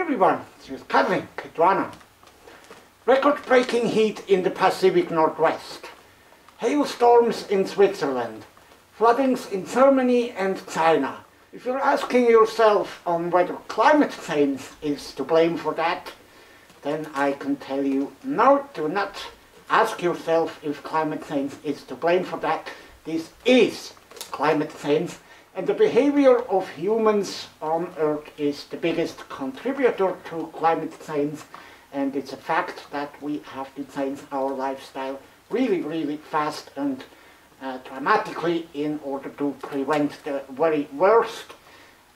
everyone, this is Kevin, Kitwana. Record-breaking heat in the Pacific Northwest, hailstorms in Switzerland, floodings in Germany and China. If you're asking yourself on whether climate change is to blame for that, then I can tell you no, do not ask yourself if climate change is to blame for that. This is climate change. And the behavior of humans on Earth is the biggest contributor to climate change, and it's a fact that we have to change our lifestyle really, really fast and dramatically in order to prevent the very worst.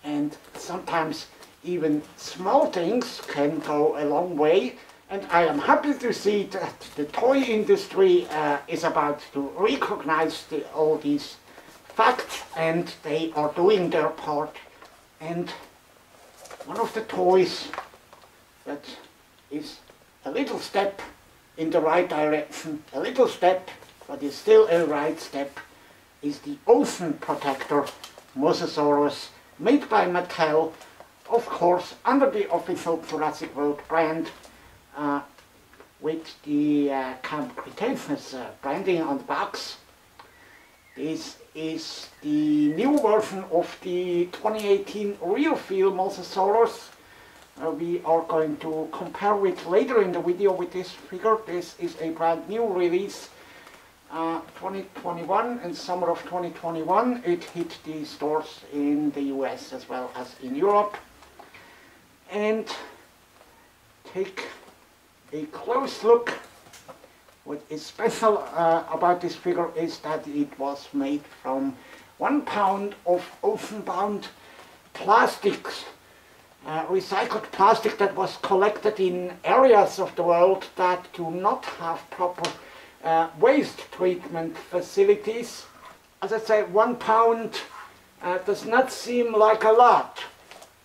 And sometimes even small things can go a long way, and I am happy to see that the toy industry is about to recognize all these facts, and they are doing their part. And one of the toys that is a little step in the right direction, a little step, but is still a right step, is the Ocean Protector Mosasaurus, made by Mattel, of course, under the official Jurassic World brand, with the Camp Cretaceous branding on the box. This is the new version of the 2018 real feel Mosasaurus. We are going to compare it later in the video with this figure. This is a brand new release, 2021, in summer of 2021. It hit the stores in the US as well as in Europe. And take a close look. What is special about this figure is that it was made from 1 pound of ocean-bound plastics, recycled plastic that was collected in areas of the world that do not have proper waste treatment facilities. As I say, 1 pound does not seem like a lot,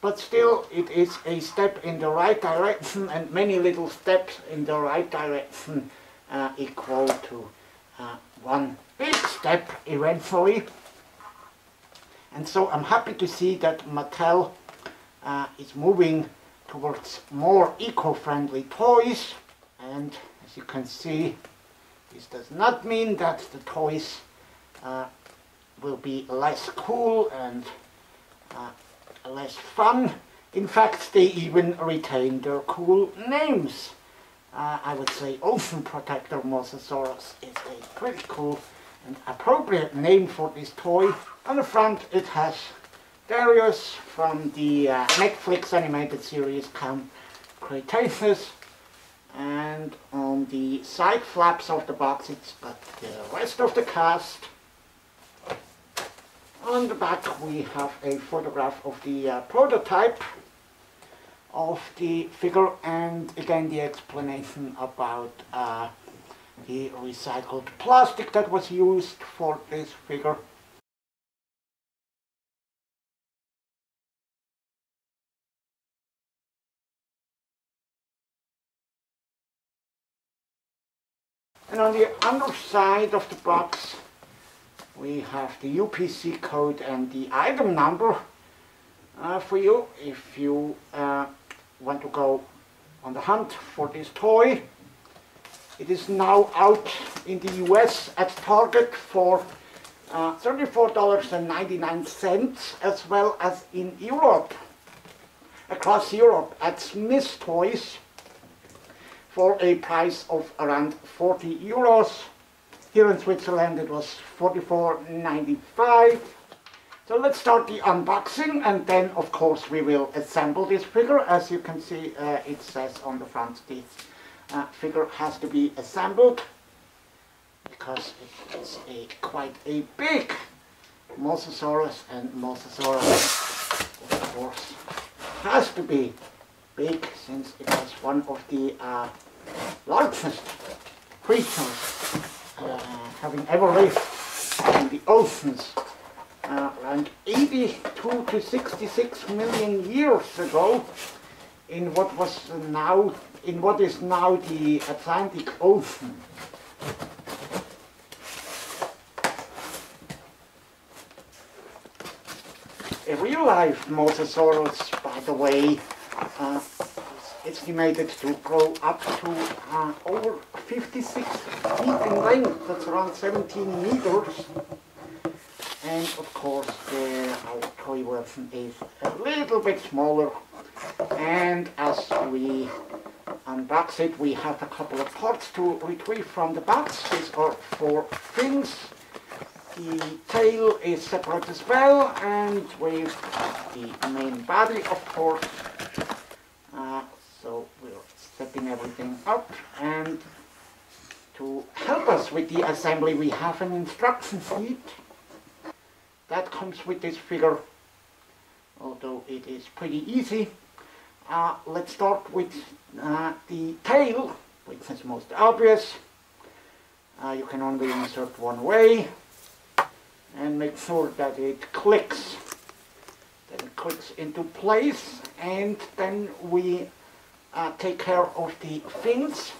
but still it is a step in the right direction, and many little steps in the right direction equal to one big step eventually. And so I'm happy to see that Mattel is moving towards more eco-friendly toys. And as you can see, this does not mean that the toys will be less cool and less fun. In fact, they even retain their cool names. I would say Ocean Protector Mosasaurus is a pretty cool and appropriate name for this toy. On the front it has Darius from the Netflix animated series Camp Cretaceous, and on the side flaps of the box it's got the rest of the cast. On the back we have a photograph of the prototype of the figure, and again the explanation about the recycled plastic that was used for this figure. And on the underside of the box we have the UPC code and the item number for you if you want to go on the hunt for this toy. It is now out in the US at Target for $34.99, as well as in Europe, across Europe at Smith's Toys for a price of around 40 euros. Here in Switzerland it was $44.95. So let's start the unboxing, and then of course we will assemble this figure. As you can see, it says on the front this figure has to be assembled because it is quite a big Mosasaurus, and Mosasaurus of course has to be big since it was one of the largest creatures having ever lived in the oceans. Around 82 to 66 million years ago, in what is now the Atlantic Ocean. A real-life Mosasaurus, by the way, estimated to grow up to over 56 feet in length. That's around 17 meters. And of course our toy version is a little bit smaller. And as we unbox it, we have a couple of parts to retrieve from the box. These are 4 fins. The tail is separate as well, and with the main body, of course. So we're setting everything up, and to help us with the assembly we have an instruction sheet that comes with this figure, although it is pretty easy. Let's start with the tail, which is most obvious. You can only insert one way, and make sure that it clicks. Then it clicks into place, and then we take care of the fins.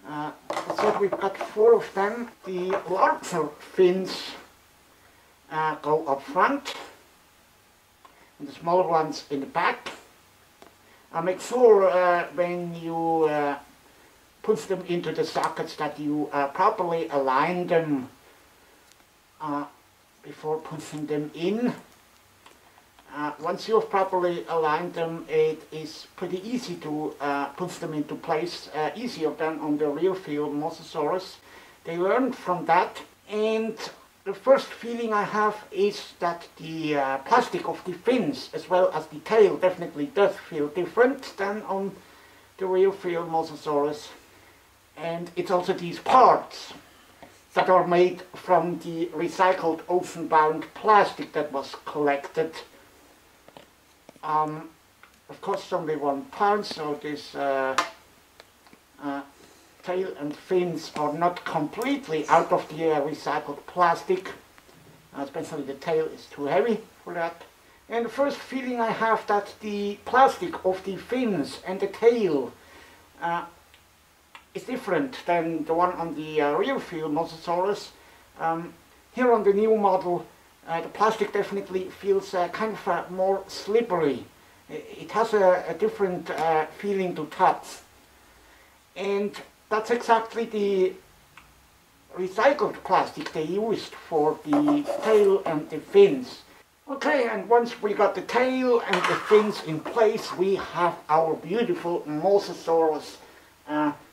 So we've got 4 of them. The larger fins go up front, and the smaller ones in the back. Make sure when you push them into the sockets that you properly align them before pushing them in. Once you've properly aligned them, it is pretty easy to push them into place, easier than on the real field Mosasaurus. They learned from that, and the first feeling I have is that the plastic of the fins as well as the tail definitely does feel different than on the real field Mosasaurus. And it's also these parts that are made from the recycled ocean-bound plastic that was collected. Of course, it's only 1 pound, so this tail and fins are not completely out of the recycled plastic. Especially the tail is too heavy for that. And the first feeling I have that the plastic of the fins and the tail is different than the one on the real field Mosasaurus. Here on the new model, the plastic definitely feels kind of more slippery. It has a different feeling to touch. And that's exactly the recycled plastic they used for the tail and the fins. Okay, and once we got the tail and the fins in place, we have our beautiful Mosasaurus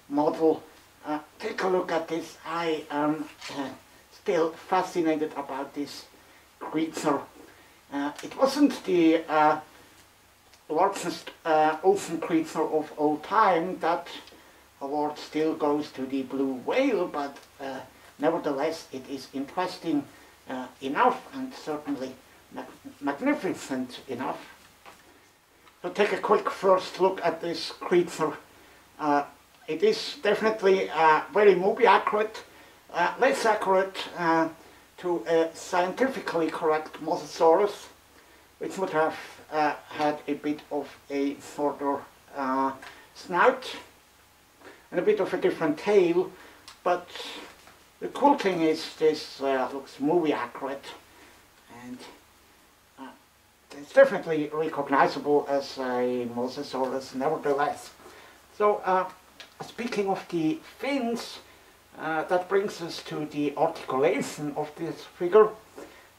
model. Take a look at this. I am still fascinated about this creature. It wasn't the largest ocean creature of all time. That award still goes to the blue whale, but nevertheless it is interesting enough, and certainly magnificent enough. So take a quick first look at this creature. It is definitely very movie accurate, less accurate to a scientifically correct Mosasaurus, which would have had a bit of a shorter snout and a bit of a different tail, but the cool thing is this looks movie accurate, and it's definitely recognizable as a Mosasaurus nevertheless. So speaking of the fins, that brings us to the articulation of this figure.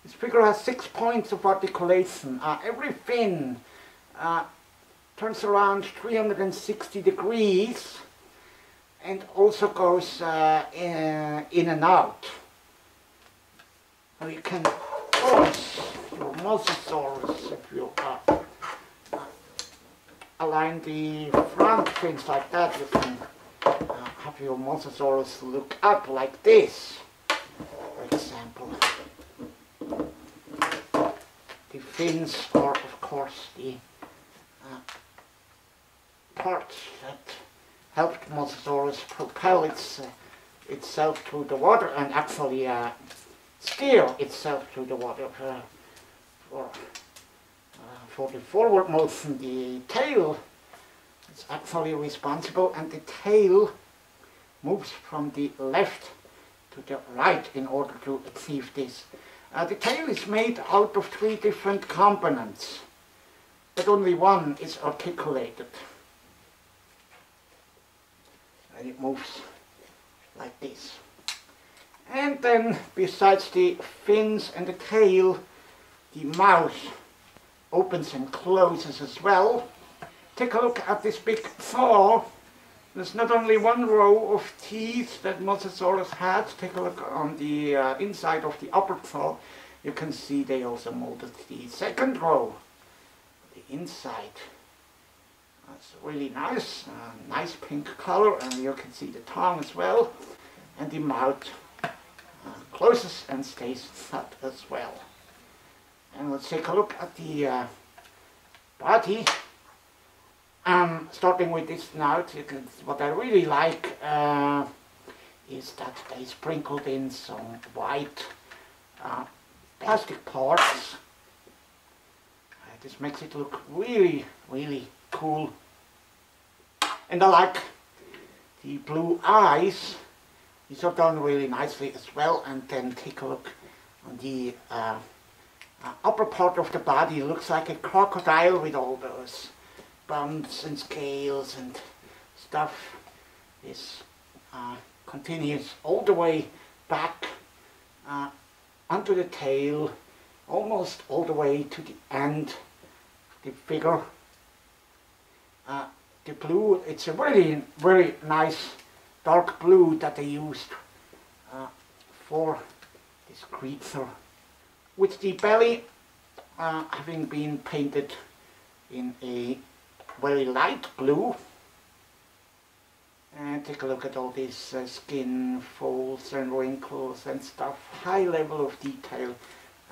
This figure has 6 points of articulation. Every fin turns around 360 degrees and also goes in and out. So you can pose your Mosasaurus if you align the front fins like that. You can have your Mosasaurus look up like this, for example. The fins are, of course, the parts that helped Mosasaurus propel itself through the water and actually steer itself through the water. For the forward motion, the tail is actually responsible, and the tail moves from the left to the right in order to achieve this. The tail is made out of 3 different components, but only one is articulated. and it moves like this. And then besides the fins and the tail, the mouth opens and closes as well. Take a look at this big jaw. There's not only one row of teeth that Mosasaurus had. Take a look on the inside of the upper jaw. You can see they also molded the second row, the inside. That's really nice, nice pink color, and you can see the tongue as well, and the mouth closes and stays shut as well. And let's take a look at the body. Starting with this snout, what I really like is that they sprinkled in some white plastic parts. This makes it look really, really cool. And I like the blue eyes. These are done really nicely as well. And then take a look on the upper part of the body. It looks like a crocodile with all those bumps and scales and stuff. This continues all the way back onto the tail, almost all the way to the end of the figure. The blue, it's a very, very nice dark blue that they used for this creature, with the belly having been painted in a very light blue. And take a look at all these skin folds and wrinkles and stuff. High level of detail.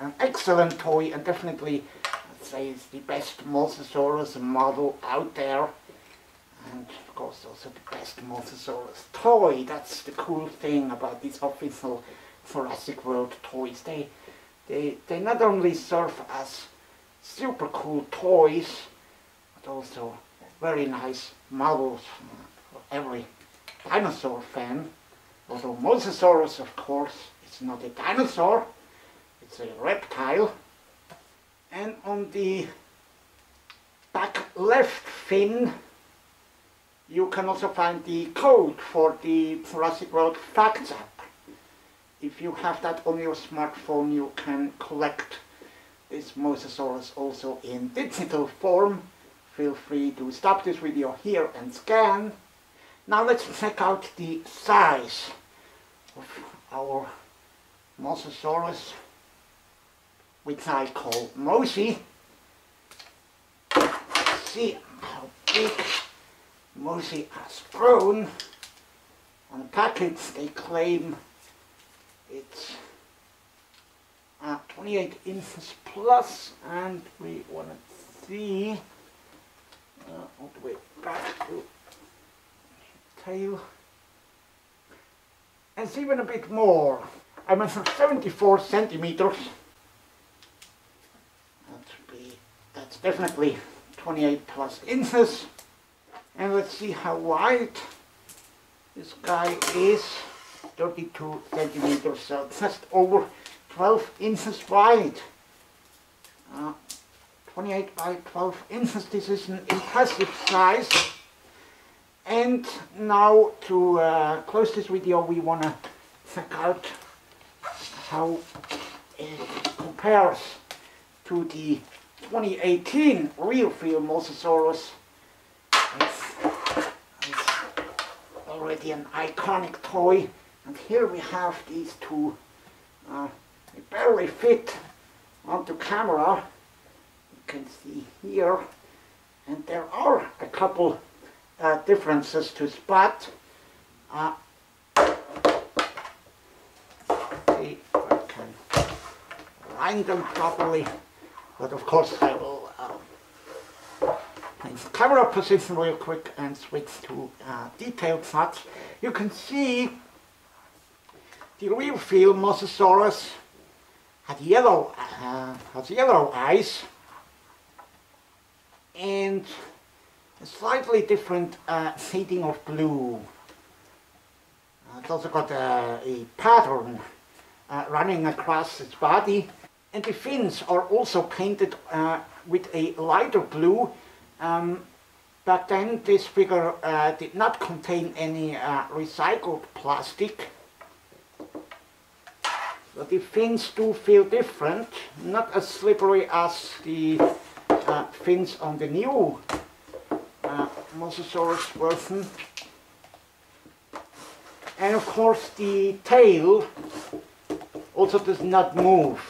An excellent toy, and definitely I'd say it's the best Mosasaurus model out there. And of course also the best Mosasaurus toy. That's the cool thing about these official Jurassic World toys. They not only serve as super cool toys, but also very nice models for every dinosaur fan. Although Mosasaurus, of course, is not a dinosaur, it's a reptile. And on the back left fin, you can also find the code for the Jurassic World Facts app. If you have that on your smartphone, you can collect this Mosasaurus also in digital form. Feel free to stop this video here and scan. Now let's check out the size of our Mosasaurus, which I call Mosey. See how big Mosey has grown. On the package they claim it's 28 inches plus, and we want to see all the way back to the tail. And it's even a bit more. I measure 74 centimeters. That's definitely 28 plus inches. And let's see how wide this guy is. 32 centimeters, so just over 12 inches wide. 28 by 12 inches, this is an impressive size. And now to close this video, we want to check out how it compares to the 2018 real feel Mosasaurus. It's already an iconic toy, and here we have these two. They barely fit onto camera. You can see here, and there are a couple differences to spot. See if I can line them properly, but of course I will change the camera position real quick and switch to detailed shots. You can see the real feel Mosasaurus has yellow eyes and a slightly different shading of blue. It's also got a pattern running across its body, and the fins are also painted with a lighter blue. Back then this figure did not contain any recycled plastic. So the fins do feel different, not as slippery as the fins on the new Mosasaurus version. And of course the tail also does not move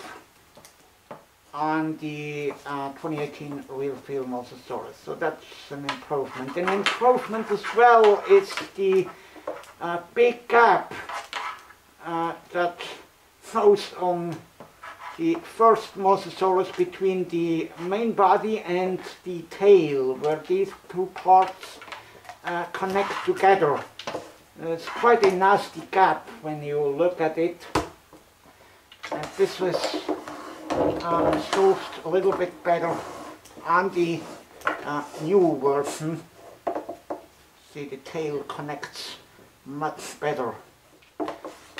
on the 2018 real feel Mosasaurus. So that's an improvement. An improvement as well is the big gap that shows on the first Mosasaurus between the main body and the tail, where these two parts connect together. It's quite a nasty gap when you look at it. And this was solved a little bit better on the new version. See, the tail connects much better.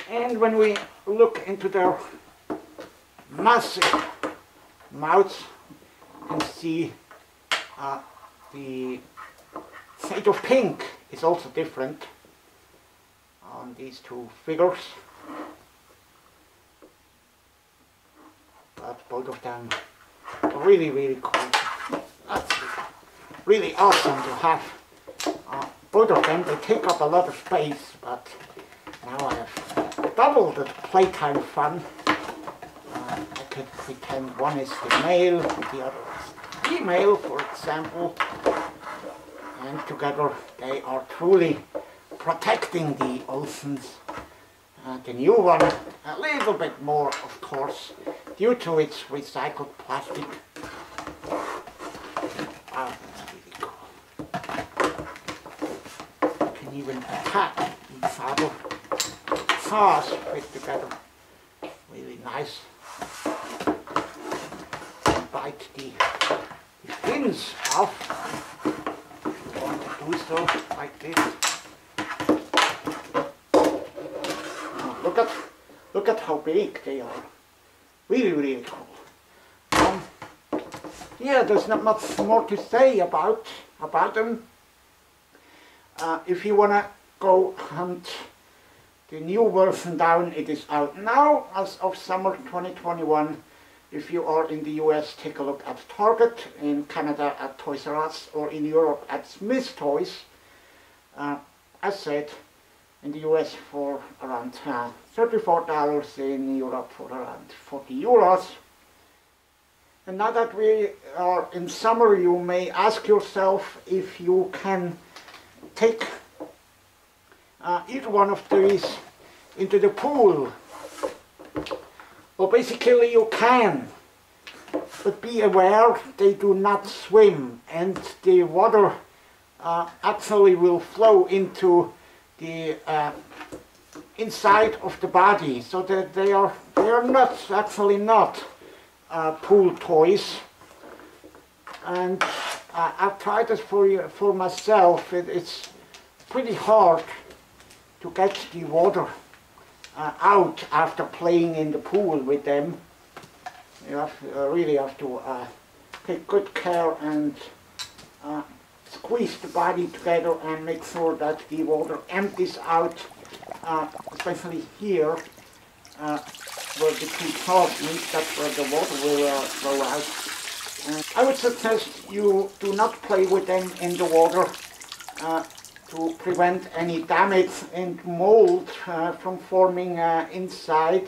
And when we look into their massive mouths, you can see the shade of pink is also different on these two figures. But both of them are really, really cool. That's really awesome to have both of them. They take up a lot of space, but now I have double the playtime fun. I could pretend one is the male, the other is the female, for example. And together they are truly protecting the oceans. The new one, a little bit more, of course, due to its recycled plastic. Wow, that's really cool. You can even attack each other. Paws fit together. Really nice. Bite the fins off. If you want to do so, like this. Look at how big they are. Really, really cool. Yeah, there's not much more to say about them. If you want to go hunt the new version down, it is out now as of summer 2021. If you are in the US, take a look at Target, in Canada at Toys R Us, or in Europe at Smith's Toys. As said, in the US for around $34, in Europe for around 40 euros. And now that we are in summer, you may ask yourself if you can take either one of these into the pool. Well, basically you can, but be aware they do not swim, and the water actually will flow into the inside of the body, so that they are actually not pool toys. And I've tried this for myself. It's pretty hard to get the water out after playing in the pool with them. You really have to take good care and squeeze the body together and make sure that the water empties out, especially here where the two paws meet. That's where the water will flow out. I would suggest you do not play with them in the water to prevent any damage and mold from forming inside,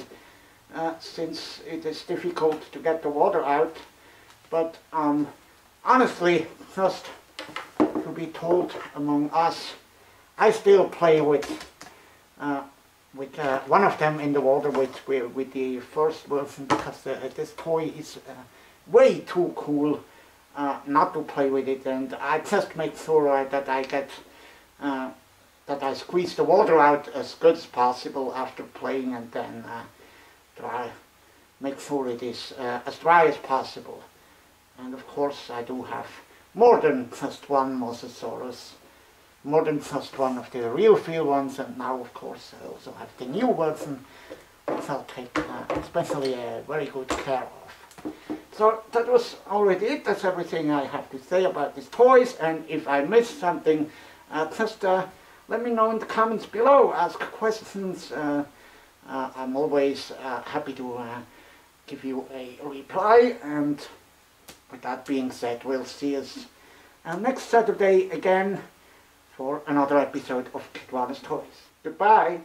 since it is difficult to get the water out. But honestly, just to be told among us, I still play with one of them in the water with the first version, because this toy is way too cool not to play with it, and I just make sure that I get that I squeeze the water out as good as possible after playing, and then make sure it is as dry as possible. And of course I do have more than just one Mosasaurus, more than just one of the real feel ones, and now of course I also have the new version, which I'll take especially very good care of. So that was already it. That's everything I have to say about these toys, and if I missed something, just let me know in the comments below. Ask questions. I'm always happy to give you a reply, and with that being said, we'll see us next Saturday again for another episode of Kitwana's Toys. Goodbye!